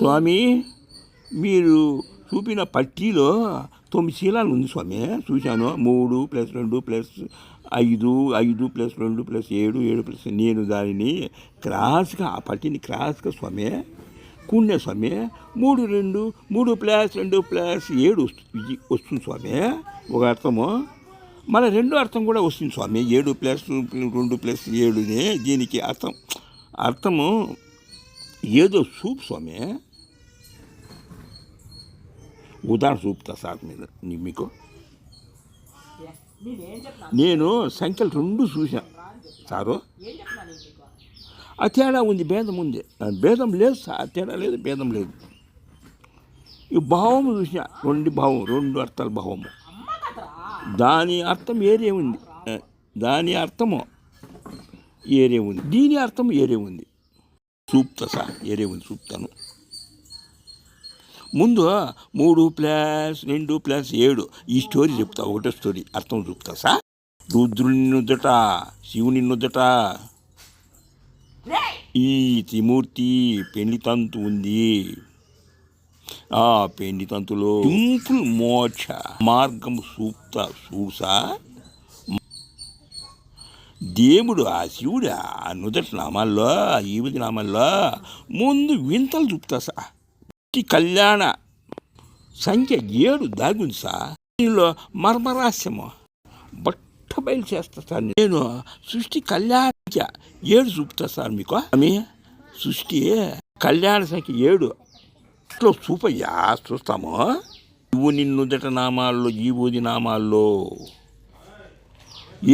స్వామి మీరు చూపిన పట్టీలో 9 శీలాలు ఉంది స్వామి, చూశాను. 3 + 2 + 5, 5 + 2 + 7, 7 నేను దానిని క్రాస్గా ఆ పట్టిని క్రాస్గా స్వామి కూడిన స్వామి 3 2 3 + 2 + 7 వస్తుంది స్వామి ఒక అర్థము. మళ్ళీ రెండో అర్థం కూడా వస్తుంది స్వామి, 7 + 2 + 7 దీనికి అర్థము ఏదో చూపు స్వామి. ఉదాహరణ చూపుతా సార్ మీకు. నేను సంఖ్యలు 2 చూసాను సారు. ఆ తేడా ఉంది, భేదం ఉంది. భేదం లేదు సార్, తేడా లేదు, భేదం లేదు. ఈ భావము చూసా, 2 అర్థాల భావము. దాని అర్థం ఏరే ఉంది, దాని అర్థము ఏరే ఉంది, దీని అర్థం ఏరే ఉంది. చూపుతా సార్, ఏరే ఉంది చూపుతాను. ముందు 3 + 2 + 7 ఈ స్టోరీ చెప్తా, ఒకటో స్టోరీ అర్థం చూపుతా సార్. రుద్రుని నుదుట, శివుని నుదుట ఈ త్రిమూర్తి పెళ్లి తంతు ఉంది. ఆ పెళ్లి తంతులో సింపుల్ మోక్ష మార్గం చూపుతా చూసా. దేవుడు ఆ శివుడు ఆ నుదటి నామాల్లో, ఈవిది నామాల్లో ముందు వింతలు చూపుతా సా. కళ్యాణ సంఖ్య 7 దాగుంది సార్. దీనిలో మర్మరహస్యము బట్ట బయలు చేస్తా సార్. నేను సృష్టి కళ్యాణ సంఖ్య 7 చూపుతా సార్ మీకు. సృష్టి కళ్యాణ సంఖ్య 7 ఇట్లా చూపయ్యా, చూస్తాము. శివుని నుదట నామాల్లో, జీవోది నామాల్లో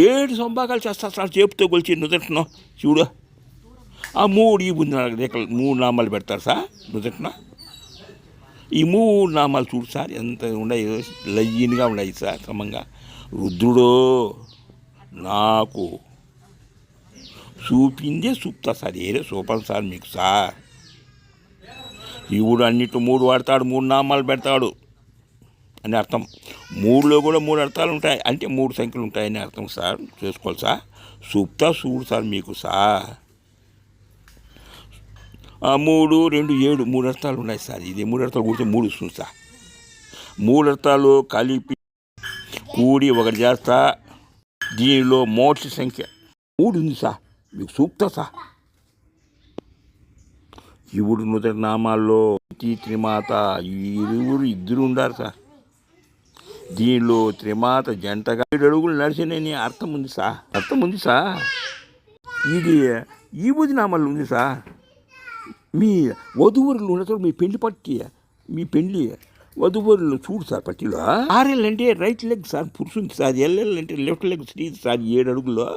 7 సంభాగాలు చేస్తా సార్. చేపుతో కొలిచి నుదటను శివుడు ఆ 3 ఈ బుద్ధి రేఖలు 3 నామాలు పెడతారు సార్ నుదటన. ఈ 3 నామాలు చూడు సార్ ఎంత ఉన్నాయి, లయ్యన్గా ఉన్నాయి సార్ క్రమంగా. రుద్రుడో నాకు చూపిందే చూపుతా సార్, ఏరే చూపాలి సార్ మీకు సార్. శివుడు అన్నిటి 3 వాడతాడు, 3 నామాలు పెడతాడు అని అర్థం. 3లో కూడా 3 అర్థాలు ఉంటాయి, అంటే 3 సంఖ్యలు ఉంటాయని అర్థం సార్. చేసుకోవాలి సార్, చూపుతా చూడు సార్ మీకు సార్. 3 2 7 3 అర్థాలు ఉన్నాయి సార్. ఇది 3 అర్థాలు కూడితే 3 వస్తుంది సార్. 3 అర్థాలు కలిపి కూడి ఒకటి చేస్తా. దీనిలో మోక్ష సంఖ్య 3 ఉంది సార్, మీకు చూపుతా సార్. శివుడు నుదటి నామాల్లో త్రిమాత ఇద్దరు ఉండారు సార్. దీనిలో త్రిమాత జంటగా 7 అడుగులు నడిచినని అర్థం ఉంది సార్, అర్థం ఉంది సార్. ఇది ఈ బుద్ధి నామాల్లో ఉంది సార్. మీ వధువరులు ఉన్నప్పుడు మీ పెళ్లి పట్టి, మీ పెళ్లి వధువరులు చూడు సార్ పట్టిలో. RL అంటే రైట్ లెగ్ సార్ పురుషునికి సార్, LL అంటే లెఫ్ట్ లెగ్ స్త్రీ సార్. 7 అడుగుల్లో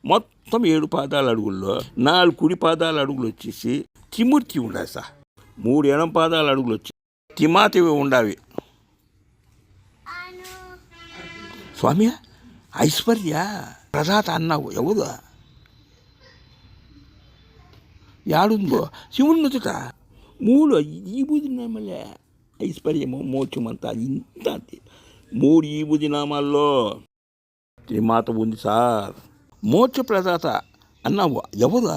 మొత్తం 7 పాదాల అడుగుల్లో 4 కుడి పాదాల అడుగులు వచ్చేసి త్రిమూర్తి ఉండాలి సార్. 3 ఎడం పాదాల అడుగులు వచ్చి త్రిమాతవి ఉండాలి స్వామి. ఐశ్వర్య ప్రదాత అన్నావు, ఎవరు యాడుందో శివుని నుదుట 3 ఈ బుద్ధి నామాలే ఐశ్వర్యము మోక్షమంతా ఇంత. 3 ఈ బుద్ధి నామాల్లో త్రిమాత ఉంది సార్. మోక్ష ప్రదాత అన్నావు, ఎవరు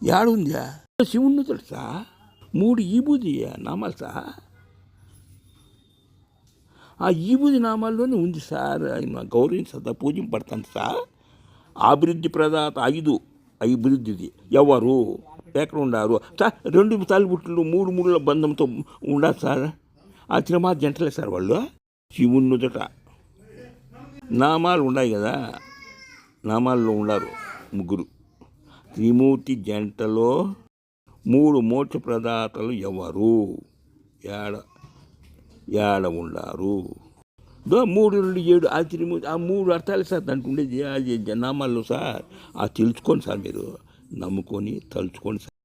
యాడుందా శివుని నుదుట సార్. 3 ఈ బుద్ధి నామాలు సార్. ఆ ఈ బుద్ధి నామాల్లోనే ఉంది సార్. ఆయన గౌరవించదా, పూజింపడతాను సార్. అభివృద్ధి ప్రదాత 5 అభివృద్ధిది ఎవరు ఎక్కడ ఉండారు సార్. 2 తల్లిబుట్లు 3 ముళ్ళ బంధంతో ఉండాలి సార్. ఆ త్రిమాత జంటలే సార్ వాళ్ళు. శివుని నుదుట నామాలు ఉన్నాయి కదా, నామాల్లో ఉండారు 3. త్రిమూర్తి జంటలో 3 మోక్ష ప్రదాతలు ఎవరు, ఏడ ఉండారు. 3 నుండి 7 ఆ త్రిమూర్తి, ఆ 3 అర్థాలు సార్ దానికి ఉండేది. అది నామాల్లో సార్. తెలుసుకోండి సార్, మీరు నమ్ముకొని తలుచుకోండి సార్.